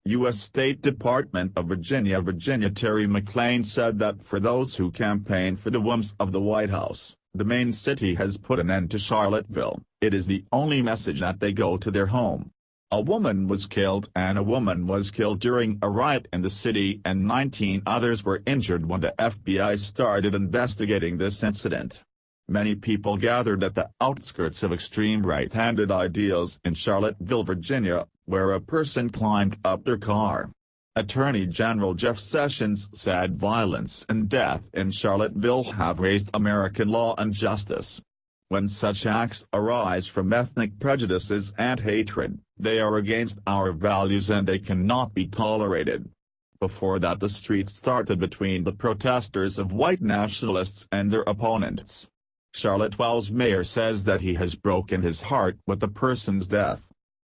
U.S. State Department of Virginia Terry McClain said that for those who campaign for the whims of the White House, the main city has put an end to Charlottesville. It is the only message that they go to their home. A woman was killed during a riot in the city and 19 others were injured when the FBI started investigating this incident. Many people gathered at the outskirts of extreme right-handed ideals in Charlottesville, Virginia, where a person climbed up their car. Attorney General Jeff Sessions said violence and death in Charlottesville have raised American law and justice. When such acts arise from ethnic prejudices and hatred, they are against our values and they cannot be tolerated. Before that, the streets started between the protesters of white nationalists and their opponents. Charlottesville's mayor says that he has broken his heart with the person's death.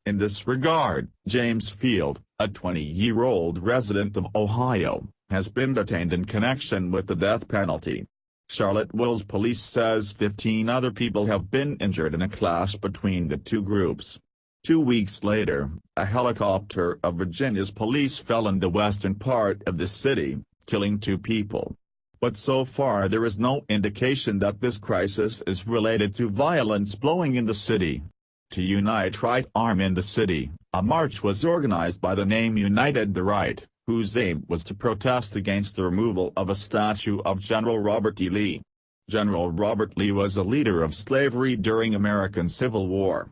In this regard, James Field, a 20-year-old resident of Ohio, has been detained in connection with the death penalty. Charlottesville's police says 15 other people have been injured in a clash between the two groups. 2 weeks later, a helicopter of Virginia's police fell in the western part of the city, killing 2 people. But so far there is no indication that this crisis is related to violence blowing in the city. To unite right arm in the city, a march was organized by the name United the Right, whose aim was to protest against the removal of a statue of General Robert E. Lee. General Robert Lee was a leader of slavery during American Civil War.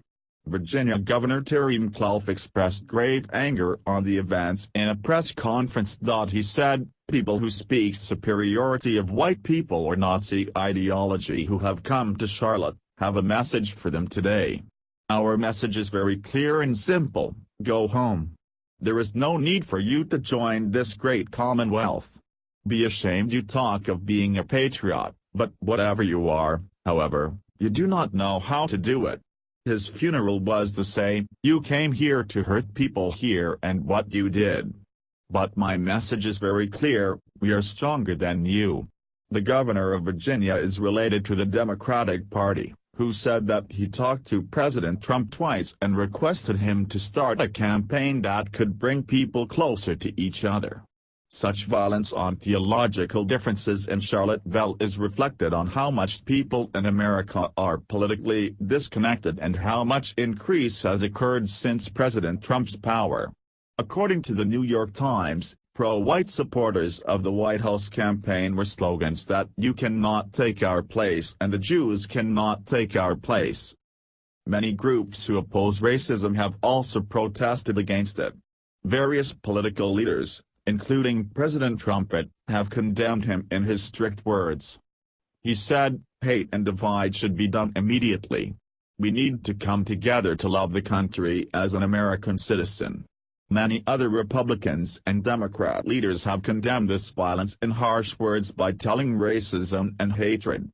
Virginia Governor Terry McAuliffe expressed great anger on the events in a press conference. He said, "People who speak superiority of white people or Nazi ideology who have come to Charlotte, have a message for them today. Our message is very clear and simple: go home. There is no need for you to join this great commonwealth. Be ashamed you talk of being a patriot, but whatever you are, however, you do not know how to do it." His funeral was to say, "You came here to hurt people here and what you did. But my message is very clear: we are stronger than you." The governor of Virginia is related to the Democratic Party, who said that he talked to President Trump twice and requested him to start a campaign that could bring people closer to each other. Such violence on theological differences in Charlottesville is reflected on how much people in America are politically disconnected and how much increase has occurred since President Trump's power. According to the New York Times, pro-white supporters of the White House campaign were slogans that "You cannot take our place" and "The Jews cannot take our place." Many groups who oppose racism have also protested against it. Various political leaders, including President Trump, have condemned him in his strict words. He said, "Hate and divide should be done immediately. We need to come together to love the country as an American citizen." Many other Republicans and Democrat leaders have condemned this violence in harsh words by telling racism and hatred